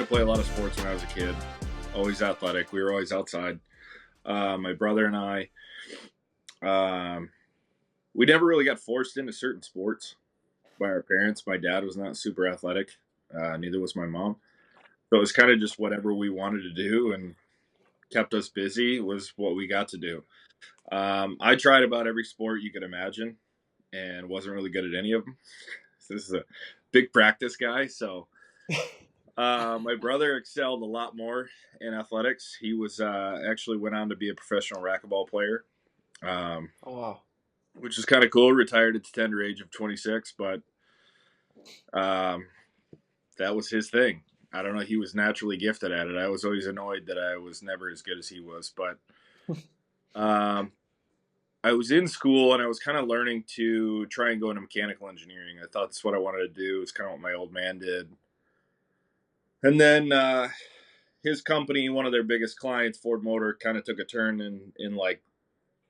to play a lot of sports when I was a kid. Always athletic. We were always outside. My brother and I, um, we never really got forced into certain sports by our parents. My dad was not super athletic. Neither was my mom. So it was kind of just whatever we wanted to do and kept us busy was what we got to do. I tried about every sport you could imagine and wasn't really good at any of them. So this is a big practice guy. So my brother excelled a lot more in athletics. He was actually went on to be a professional racquetball player, um, Oh, wow. which is kind of cool. Retired at the tender age of 26, but um, that was his thing. I don't know. He was naturally gifted at it. I was always annoyed that I was never as good as he was, but um, I was in school and I was kind of learning to try and go into mechanical engineering. I thought that's what I wanted to do. It's kind of what my old man did. And then his company, one of their biggest clients, Ford Motor, kind of took a turn in like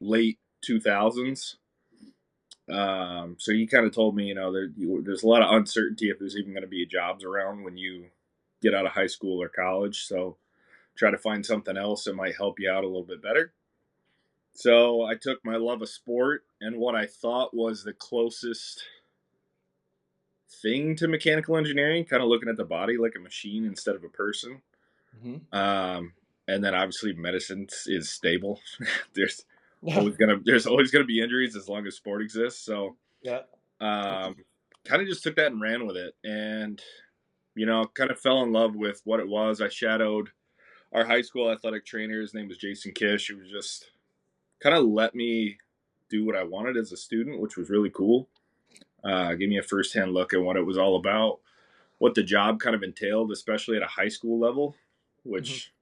late 2000s. So he kind of told me, there's a lot of uncertainty if there's even going to be jobs around when you get out of high school or college. So try to find something else that might help you out a little bit better. So I took my love of sport and what I thought was the closest thing to mechanical engineering, kind of looking at the body like a machine instead of a person. Mm-hmm. And then obviously medicine is stable. there's Yeah. there's always gonna be injuries as long as sport exists. So Yeah. um, kind of just took that and ran with it, and kind of fell in love with what it was. I shadowed our high school athletic trainer. His name was Jason Kish. He was just kind of let me do what I wanted as a student, which was really cool. Gave me a firsthand look at what it was all about, what the job kind of entailed, especially at a high school level, Mm-hmm. which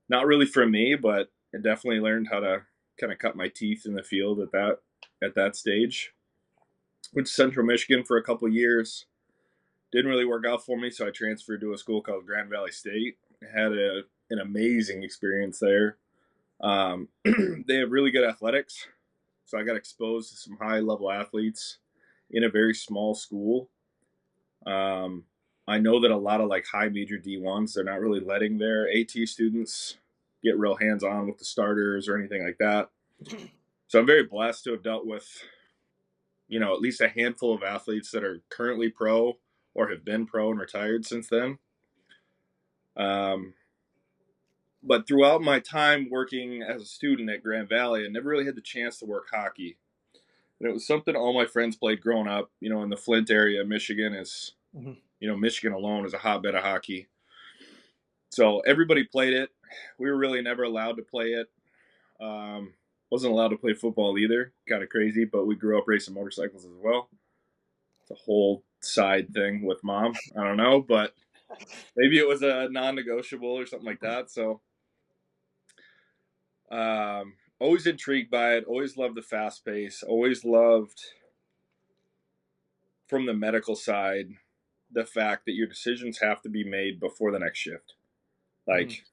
not really for me, but I definitely learned how to kind of cut my teeth in the field at that stage. Went to Central Michigan for a couple years. Didn't really work out for me, so I transferred to a school called Grand Valley State. Had an amazing experience there. They have really good athletics, so I got exposed to some high level athletes in a very small school. Um, I know that a lot of like high major D1s, they're not really letting their AT students get real hands on with the starters or anything like that. So I'm very blessed to have dealt with, at least a handful of athletes that are currently pro or have been pro and retired since then. Um, but throughout my time working as a student at Grand Valley, I never really had the chance to work hockey. And it was something all my friends played growing up. In the Flint area, Michigan is, Mm-hmm. Michigan alone is a hotbed of hockey. So everybody played it. We were really never allowed to play it. Um, wasn't allowed to play football either. Kind of crazy, but we grew up racing motorcycles as well. It's a whole side thing with mom. I don't know, but maybe it was a non-negotiable or something like that. So always intrigued by it. Always loved the fast pace. Always loved from the medical side the fact that your decisions have to be made before the next shift. Mm-hmm. Like,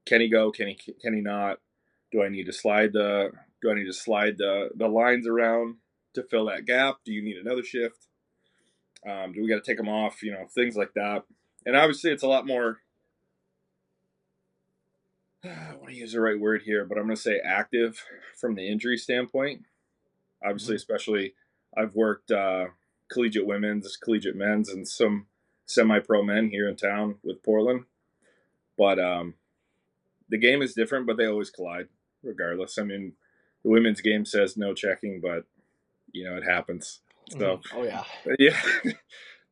can he go? Can he not? Do I need to slide the lines around to fill that gap? Do you need another shift? Do we got to take them off? Things like that. And obviously, it's a lot more. I want to use the right word here, but I'm going to say active from the injury standpoint. Obviously, Mm-hmm. especially I've worked collegiate women's, collegiate men's, and some semi-pro men here in town with Portland. But the game is different, but they always collide regardless. I mean, the women's game says no checking, but it happens. Mm-hmm. So Oh, yeah. yeah,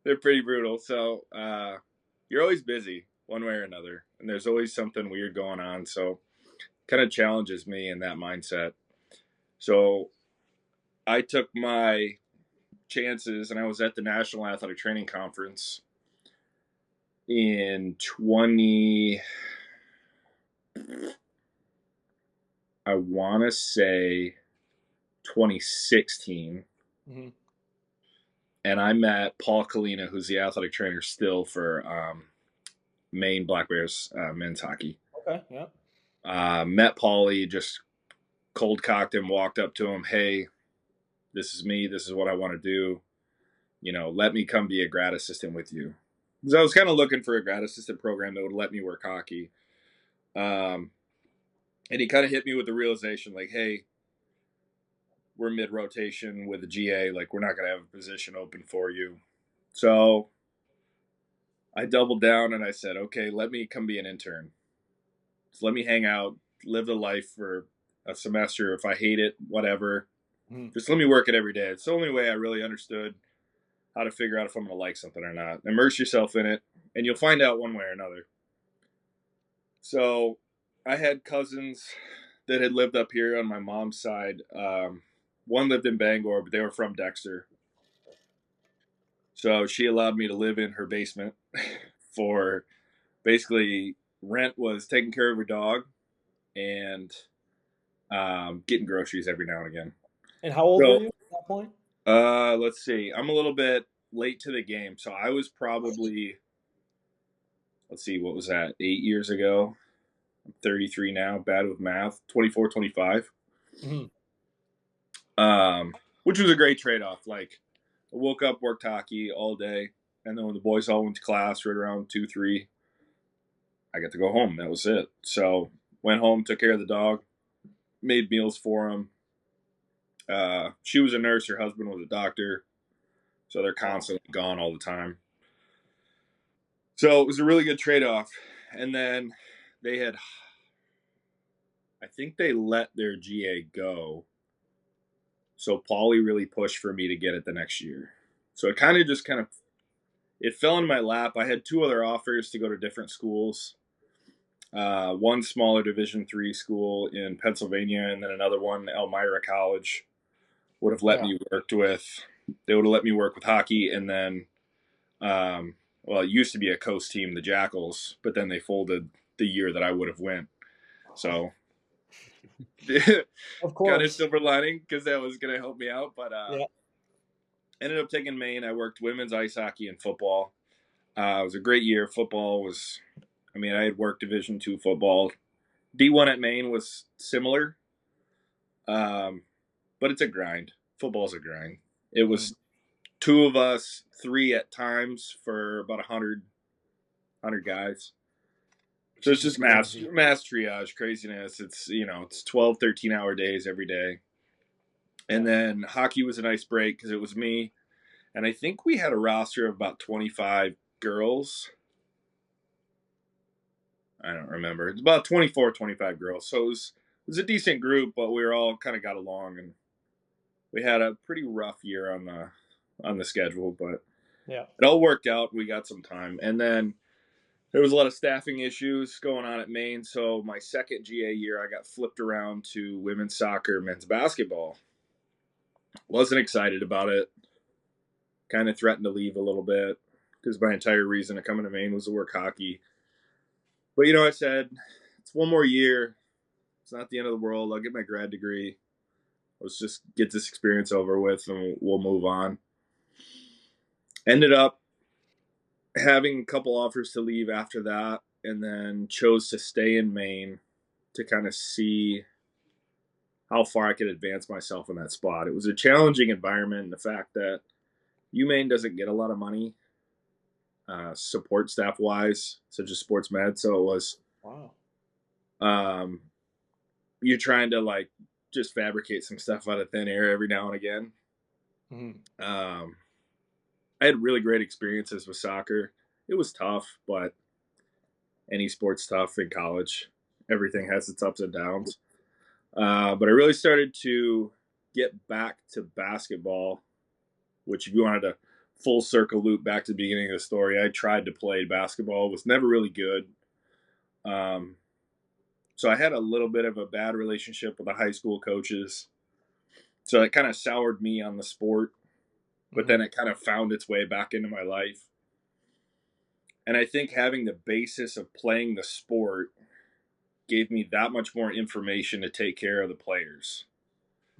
they're pretty brutal. So you're always busy one way or another, and there's always something weird going on. So kind of challenges me in that mindset. So I took my chances, and I was at the National Athletic Training Conference in 20. I want to say 2016. Mm-hmm. And I met Paul Kalina, who's the athletic trainer still for Maine Black Bears men's hockey. Okay. Yeah. Met Paulie, just cold cocked him, walked up to him. Hey, this is me. This is what I want to do. Let me come be a grad assistant with you. because I was kind of looking for a grad assistant program that would let me work hockey. Um, and he kind of hit me with the realization, like, hey, we're mid rotation with a GA, like we're not going to have a position open for you. So I doubled down and I said, okay, let me come be an intern. Just let me hang out, live the life for a semester. If I hate it, whatever. Mm-hmm. Just let me work it every day. It's the only way I really understood how to figure out if I'm going to like something or not. Immerse yourself in it, and you'll find out one way or another. So I had cousins that had lived up here on my mom's side. One lived in Bangor, but they were from Dexter. So she allowed me to live in her basement for basically rent was taking care of her dog and getting groceries every now and again. And how old were So you at that point? let's see. I'm a little bit late to the game. So I was probably, let's see, what was that, 8 years ago? I'm 33 now, bad with math, 24, 25. Mm-hmm. Which was a great trade off. Like, I woke up, worked hockey all day, and then when the boys all went to class right around 2, 3, I got to go home. That was it. So, went home, took care of the dog, made meals for him. She was a nurse, her husband was a doctor, so they're Wow. constantly gone all the time. So, it was a really good trade off. And then they had, I think they let their GA go. So, Paulie really pushed for me to get it the next year. So, it kind of it fell in my lap. I had two other offers to go to different schools. One smaller Division III school in Pennsylvania, and then another one, Elmira College, would have let Yeah. me work with. They would have let me work with hockey, and then, well, it used to be a coast team, the Jackals, but then they folded the year that I would have went. So, Of kind of course. silver lining because that was going to help me out. But Yeah. ended up taking Maine. I worked women's ice hockey and football. It was a great year. Football was, I mean, I had worked Division II football. D1 at Maine was similar, um, but it's a grind. Football's a grind. It Mm-hmm. was two of us, three at times for about 100 guys. So it's just Crazy. mass triage craziness. It's, it's 12, 13-hour days every day. Yeah. And then hockey was a nice break because it was me. And I think we had a roster of about 25 girls. I don't remember. It's about 24, 25 girls. So it was a decent group, but we were all kind of got along, and we had a pretty rough year on the schedule, but Yeah. it all worked out. We got some time, and then there was a lot of staffing issues going on at Maine. So my second GA year, I got flipped around to women's soccer, men's basketball. Wasn't excited about it. Kind of threatened to leave a little bit because my entire reason of coming to Maine was to work hockey. But I said it's one more year. It's not the end of the world. I'll get my grad degree. Let's just get this experience over with, and we'll move on. Ended up having a couple offers to leave after that, and then chose to stay in Maine to kind of see how far I could advance myself in that spot. It was a challenging environment, and the fact that UMaine doesn't get a lot of money support staff wise, such as sports med. So it was, Wow. um, you're trying to like just fabricate some stuff out of thin air every now and again. Mm-hmm. I had really great experiences with soccer. It was tough, but any sport's tough in college. Everything has its ups and downs. But I really started to get back to basketball, which, if you wanted to full circle loop back to the beginning of the story, I tried to play basketball, was never really good. Um, so I had a little bit of a bad relationship with the high school coaches. So it kind of soured me on the sport, but Mm-hmm. then it kind of found its way back into my life. And I think having the basis of playing the sport gave me that much more information to take care of the players.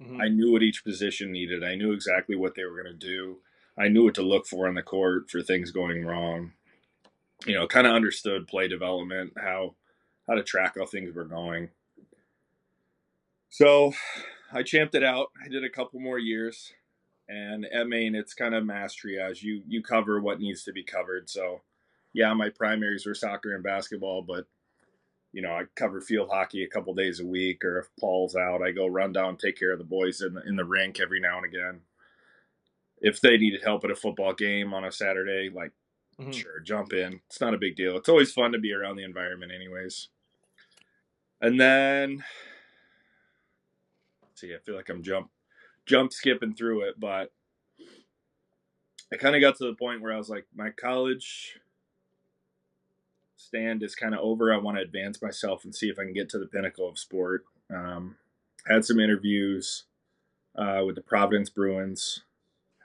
Mm-hmm. I knew what each position needed. I knew exactly what they were going to do. I knew what to look for on the court for things going wrong. Kind of understood play development, how to track how things were going. So I champed it out. I did a couple more years, and at Maine, it's kind of mass triage. You cover what needs to be covered. So yeah, my primaries were soccer and basketball, but I cover field hockey a couple days a week, or if Paul's out, I go run down, take care of the boys in the rink every now and again. If they needed help at a football game on a Saturday, like, Hmm. sure, jump in. It's not a big deal. It's always fun to be around the environment, anyways. And then, see, I feel like I'm jump skipping through it, but I kind of got to the point where I was like, my college stand is kind of over. I want to advance myself and see if I can get to the pinnacle of sport. Had some interviews with the Providence Bruins.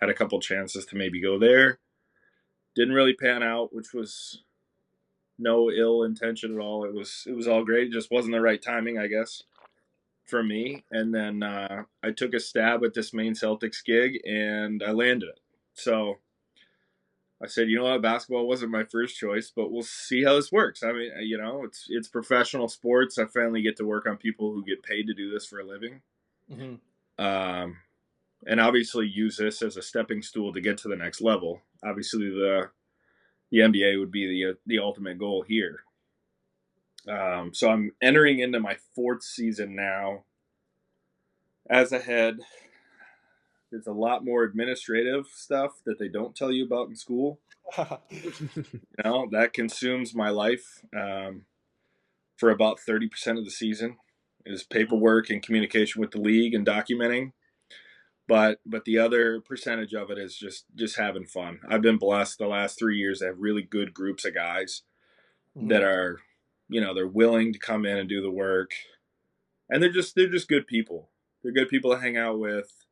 Had a couple chances to maybe go there. Didn't really pan out, which was no ill intention at all. It was all great. It just wasn't the right timing, I guess, for me. And then I took a stab at this Maine Celtics gig, and I landed it. So I said, you know what, basketball wasn't my first choice, but we'll see how this works. I mean, it's professional sports. I finally get to work on people who get paid to do this for a living, Hmm. um, and obviously use this as a stepping stool to get to the next level. Obviously, the NBA would be the ultimate goal here. So I'm entering into my fourth season now. As a head, there's a lot more administrative stuff that they don't tell you about in school. That consumes my life for about 30% of the season is paperwork and communication with the league and documenting. But the other percentage of it is just having fun. I've been blessed the last 3 years to have really good groups of guys Hmm. that are, they're willing to come in and do the work, and they're just good people. They're good people to hang out with.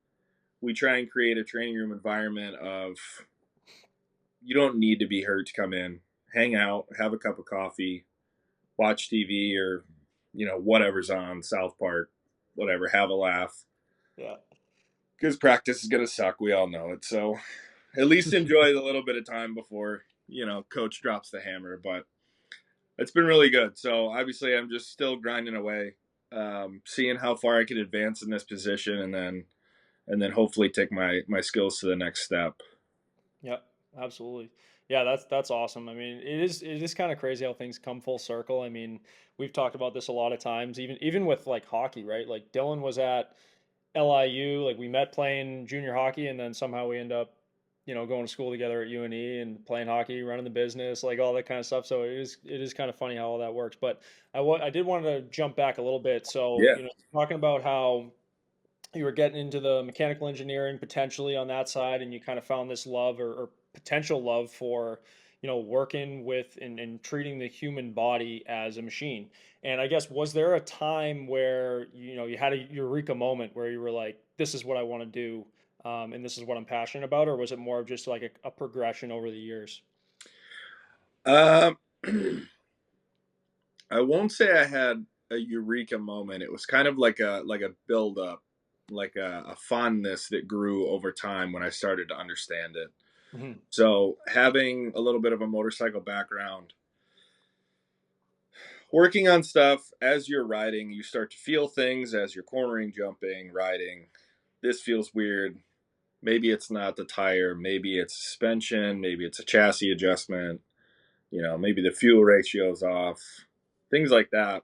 We try and create a training room environment of you don't need to be hurt to come in, hang out, have a cup of coffee, watch TV, or whatever's on South Park, whatever, have a laugh. Yeah. Because practice is gonna suck. We all know it. So at least enjoy the little bit of time before coach drops the hammer. But it's been really good. So obviously, I'm just still grinding away, seeing how far I can advance in this position, and then hopefully take my skills to the next step. Yep, absolutely. Yeah, that's awesome. I mean, it is kind of crazy how things come full circle. I mean, we've talked about this a lot of times, even with like hockey, right? Like Dylan was at LIU, like we met playing junior hockey, and then somehow we end up, going to school together at UNE and playing hockey, running the business, like all that kind of stuff. So it is kind of funny how all that works. But I did want to jump back a little bit. So Yeah. talking about how you were getting into the mechanical engineering potentially on that side, and you kind of found this love or potential love for working with and treating the human body as a machine. And I guess, was there a time where you had a eureka moment where you were like, this is what I want to do, and this is what I'm passionate about, or was it more of just like a progression over the years? Um, I won't say I had a eureka moment. It was kind of like a build up, like a fondness that grew over time when I started to understand it. Hmm. So having a little bit of a motorcycle background, working on stuff as you're riding, you start to feel things as you're cornering, jumping, riding. This feels weird. Maybe it's not the tire, maybe it's suspension, maybe it's a chassis adjustment, maybe the fuel ratio's off, things like that.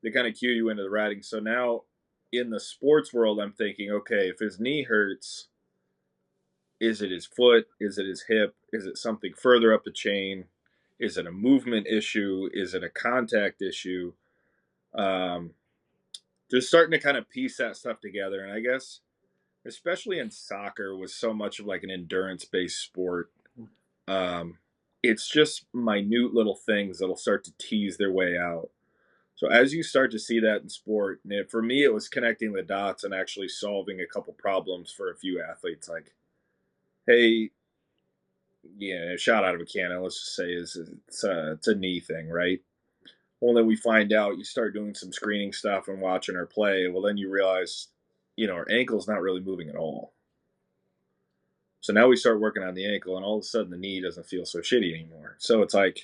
They kind of cue you into the riding. So now in the sports world, I'm thinking, okay, if his knee hurts, is it his foot? Is it his hip? Is it something further up the chain? Is it a movement issue? Is it a contact issue? Um, just starting to kind of piece that stuff together. And I guess, especially in soccer, was so much of like an endurance based sport. Um, it's just minute little things that'll start to tease their way out. So as you start to see that in sport, for me, it was connecting the dots and actually solving a couple problems for a few athletes. Like, hey, a shot out of a cannon, let's just say, it's a knee thing, right? Well, then we find out you start doing some screening stuff and watching her play. Well, then you realize, her ankle's not really moving at all. So now we start working on the ankle, and all of a sudden the knee doesn't feel so shitty anymore. So it's like,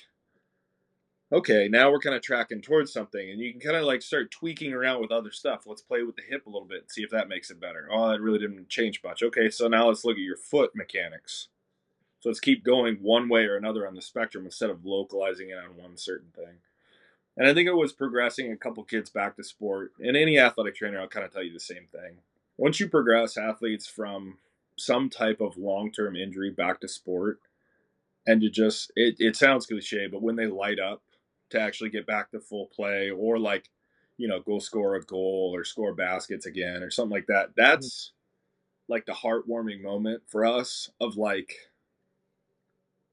okay, now we're kind of tracking towards something, and you can kind of like start tweaking around with other stuff. Let's play with the hip a little bit and see if that makes it better. Oh, that really didn't change much. Okay, so now let's look at your foot mechanics. So let's keep going one way or another on the spectrum instead of localizing it on one certain thing. And I think it was progressing a couple kids back to sport. And any athletic trainer, I'll kind of tell you the same thing. Once you progress athletes from some type of long term injury back to sport, and to just, it sounds cliche, but when they light up to actually get back to full play or like, go score a goal or score baskets again or something like that, Mhm. that's like the heartwarming moment for us of like,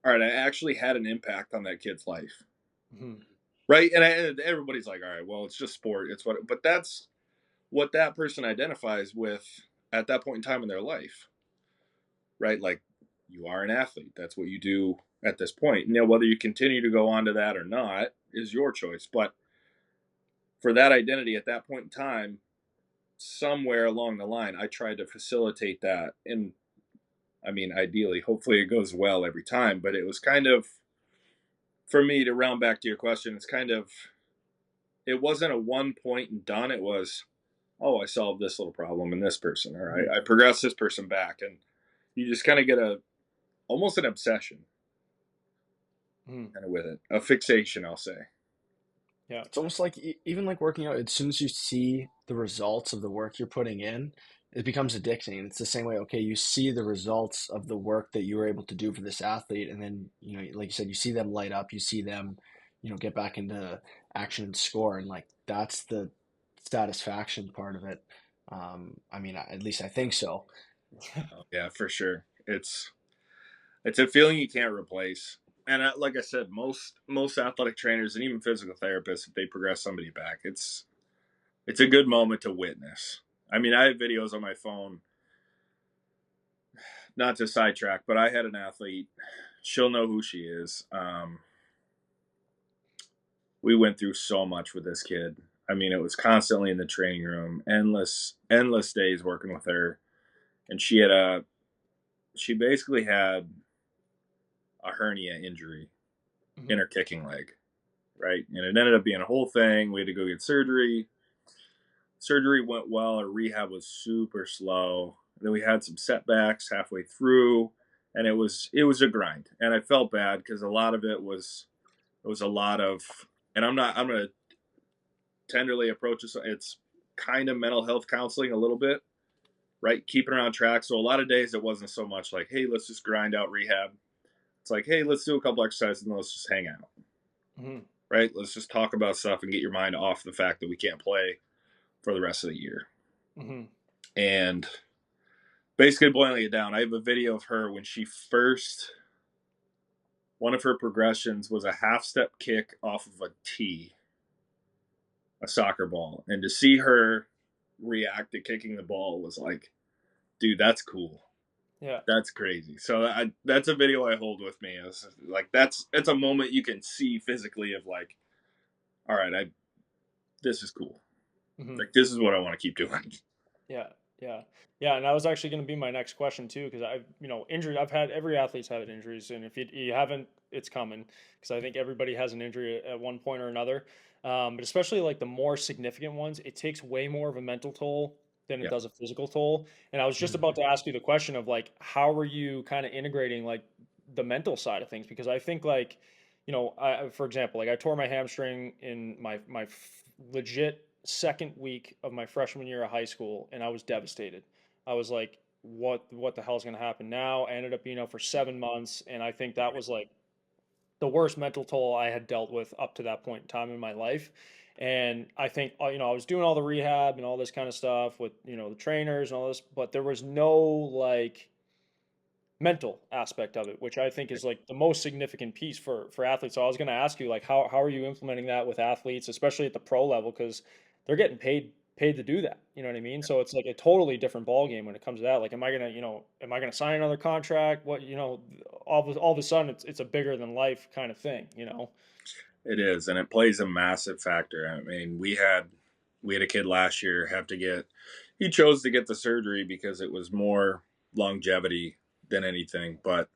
all right, I actually had an impact on that kid's life. Mhm. Right. And everybody's like, all right, well, it's just sport. But that's what that person identifies with at that point in time in their life. Right. Like, you are an athlete. That's what you do at this point. Whether you continue to go on to that or not is your choice. But for that identity at that point in time, somewhere along the line, I tried to facilitate that. And I mean, ideally, hopefully it goes well every time. But it was kind of, for me, to round back to your question, it's kind of, it wasn't a one point and done. It was, oh, I solved this little problem in this person, or Mhm. I progressed this person back. And you just kind of get almost an obsession Mhm. kind of with it, a fixation, I'll say. Yeah. It's almost like even like working out, as soon as you see the results of the work you're putting in, it becomes addicting. It's the same way, okay, you see the results of the work that you were able to do for this athlete, and then, like you said, you see them light up, you see them, get back into action and score, and like that's the satisfaction part of it. I mean, at least I think so. Oh, yeah, for sure. It's a feeling you can't replace. And like I said, most athletic trainers and even physical therapists, if they progress somebody back, it's a good moment to witness. I mean, I have videos on my phone. Not to sidetrack, but I had an athlete. She'll know who she is. We went through so much with this kid. I mean, it was constantly in the training room, endless days working with her, and she basically had a hernia injury in Mhm. her kicking leg, right? And it ended up being a whole thing. We had to go get surgery. Surgery went well. Her rehab was super slow. Then we had some setbacks halfway through, and it was a grind. And I felt bad because a lot of it was a lot of, and I'm gonna tenderly approach this. It's kind of mental health counseling a little bit, right? Keeping her on track. So a lot of days it wasn't so much like, hey, let's just grind out rehab. It's like, hey, let's do a couple exercises and let's just hang out, Mhm. right? Let's just talk about stuff and get your mind off the fact that we can't play for the rest of the year. Mhm. And basically boiling it down, I have a video of her when she first, one of her progressions was a half step kick off of a tee, a soccer ball. And to see her react to kicking the ball was like, dude, that's cool. Yeah. That's crazy. So that's a video I hold with me. It's like it's a moment you can see physically of like, all right, I this is cool. Mhm. Like this is what I want to keep doing. Yeah, yeah, yeah. And that was actually going to be my next question too, because injured. I've had every athlete's had injuries, and if you haven't, it's coming. Because I think everybody has an injury at one point or another. But especially like the more significant ones, it takes way more of a mental toll than it Yeah. does a physical toll. And I was just about to ask you the question of like, how are you kind of integrating like the mental side of things? Because I think like, for example, like I tore my hamstring in my legit second week of my freshman year of high school, and I was devastated. I was like, what the hell is going to happen now? I ended up being out for 7 months, and I think that was like the worst mental toll I had dealt with up to that point in time in my life. And I think I was doing all the rehab and all this kind of stuff with the trainers and all this, but there was no like mental aspect of it, which I think is like the most significant piece for athletes. So I was going to ask you like how are you implementing that with athletes, especially at the pro level, because they're getting paid to do that. You know what I mean? So it's like a totally different ball game when it comes to that. Like, am I gonna sign another contract? All of a sudden it's a bigger than life kind of thing. You know? It is, and it plays a massive factor. I mean, we had a kid last year have to get. He chose to get the surgery because it was more longevity than anything, but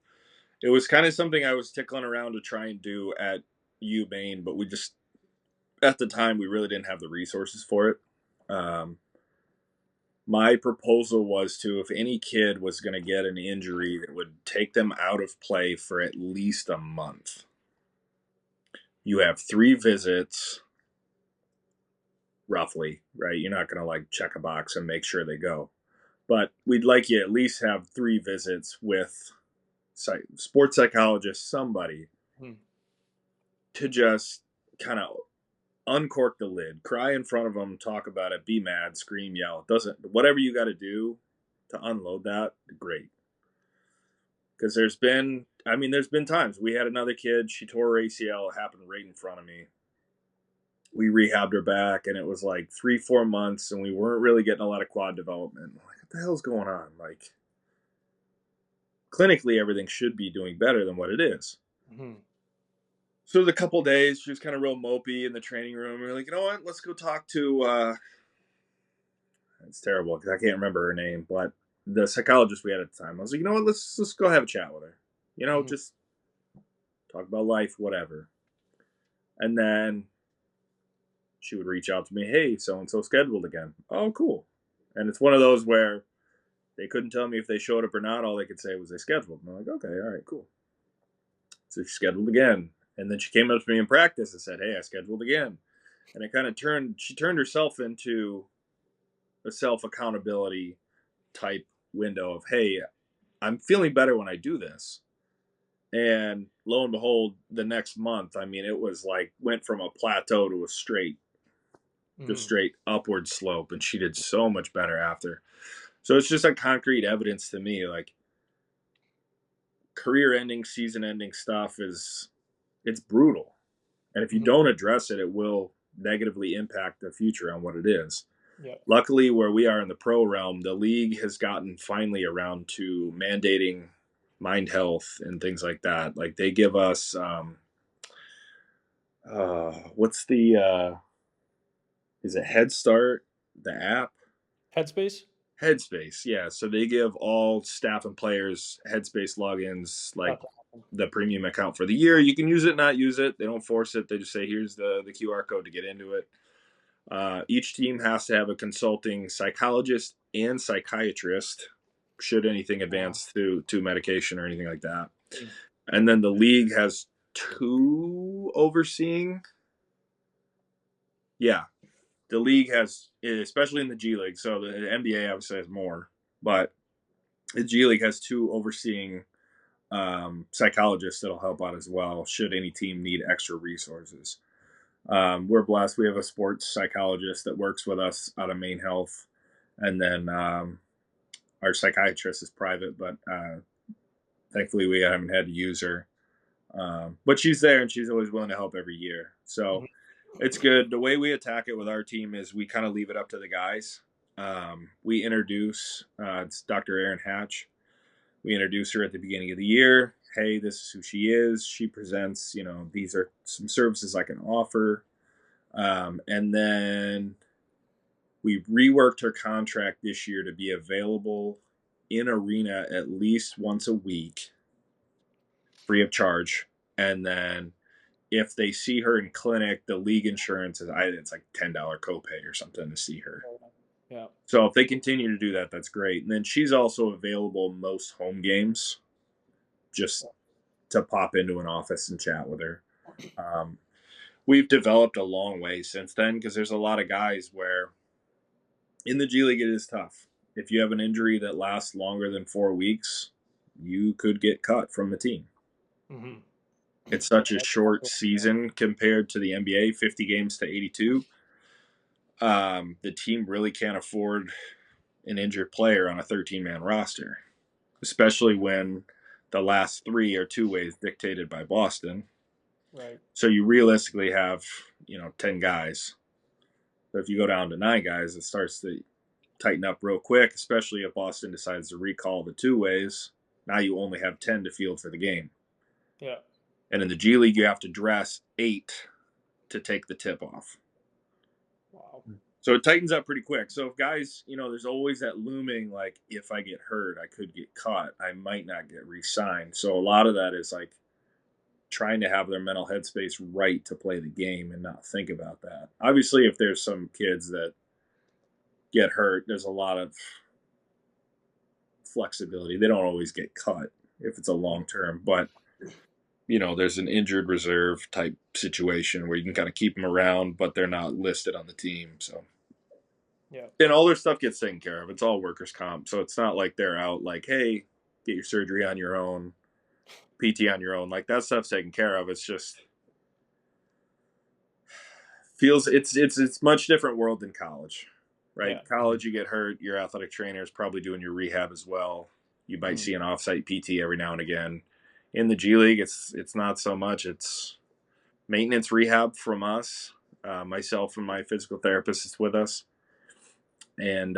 it was kind of something I was tickling around to try and do at Maine, but we just at the time we really didn't have the resources for it. Um, My proposal was to, if any kid was going to get an injury that would take them out of play for at least a month, you have 3 visits roughly, right? You're not going to like check a box and make sure they go. But we'd like you at least have 3 visits with sports psychologist, somebody Hmm. to just kind of uncork the lid, cry in front of them, talk about it, be mad, scream, yell. It doesn't, whatever you got to do to unload that, great. Because there's been times we had another kid, she tore her ACL, it happened right in front of me. We rehabbed her back, and it was like 3-4 months, and we weren't really getting a lot of quad development. Like, what the hell's going on? Like, clinically, everything should be doing better than what it is. Hmm. So the couple days, she was kind of real mopey in the training room. We were like, you know what? Let's go talk to. It's terrible because I can't remember her name, but the psychologist we had at the time. I was like, you know what? Let's go have a chat with her. Hmm. Just talk about life, whatever. And then she would reach out to me, hey, so and so scheduled again. Oh, cool. And it's one of those where they couldn't tell me if they showed up or not. All they could say was they scheduled. And I'm like, okay, all right, cool. So she scheduled again. And then she came up to me in practice and said, hey, I scheduled again. And it kind of she turned herself into a self accountability type window of, hey, I'm feeling better when I do this. And lo and behold, the next month, I mean, it was like went from a plateau to a Hmm. straight upward slope. And she did so much better after. So it's just a concrete evidence to me, like career ending, season ending stuff it's brutal. And if you Hmm. don't address it, it will negatively impact the future on what it is. Yeah. Luckily, where we are in the pro realm, the league has gotten finally around to mandating mind health and things like that. Like they give us, what's is it Head Start, the app? Headspace. Headspace, yeah. So they give all staff and players Headspace logins, like That's awesome. the premium account for the year. You can use it, not use it. They don't force it. They just say, here's the QR code to get into it. Each team has to have a consulting psychologist and psychiatrist should anything Wow. advance to medication or anything like that. Hmm. And then the league has 2 overseeing. Yeah, the league has, especially in the G League. So the NBA obviously has more, but the G League has 2 overseeing psychologists that'll help out as well should any team need extra resources. We're blessed. We have a sports psychologist that works with us out of Maine Health, and then our psychiatrist is private, but thankfully we haven't had to use her. But she's there, and she's always willing to help every year. So Hmm. it's good. The way we attack it with our team is we kind of leave it up to the guys. We introduce it's Dr. Erin Hatch. We introduce her at the beginning of the year. Hey, this is who she is. She presents, these are some services I can offer. And then we reworked her contract this year to be available in arena at least once a week, free of charge. And then if they see her in clinic, the league insurance is it's like $10 copay or something to see her. Yeah. So if they continue to do that, that's great. And then she's also available most home games, just to pop into an office and chat with her. Um, we've developed a long way since then because there's a lot of guys where in the G League it is tough. If you have an injury that lasts longer than 4 weeks, you could get cut from the team. Hmm. It's such a That's short awesome. season compared to the NBA, 50 games to 82. The team really can't afford an injured player on a 13-man roster, especially when the last 3 are 2 ways dictated by Boston. Right. So you realistically have, 10 guys. But if you go down to 9 guys, it starts to tighten up real quick, especially if Boston decides to recall the 2 ways. Now you only have 10 to field for the game. Yeah. And in the G League, you have to dress 8 to take the tip off. Wow. So it tightens up pretty quick. So if guys, there's always that looming, like, if I get hurt, I could get cut. I might not get re-signed. So a lot of that is like trying to have their mental headspace right to play the game and not think about that. Obviously, if there's some kids that get hurt, there's a lot of flexibility. They don't always get cut if it's a long term, but there's an injured reserve type situation where you can kind of keep them around, but they're not listed on the team. So, Yeah. and all their stuff gets taken care of. It's all workers' comp, so it's not like they're out like, hey, get your surgery on your own, PT on your own. Like that stuff's taken care of. It's just feels it's much different world than college, right? Yeah. College, you get hurt, your athletic trainer is probably doing your rehab as well. You might Mhm. see an offsite PT every now and again. In the G League, it's not so much. It's maintenance rehab from us, myself and my physical therapist is with us, and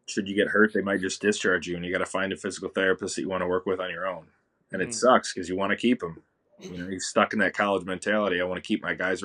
should you get hurt, they might just discharge you, and you got to find a physical therapist that you want to work with on your own. And it Mhm. sucks because you want to keep him. He's stuck in that college mentality. I want to keep my guys around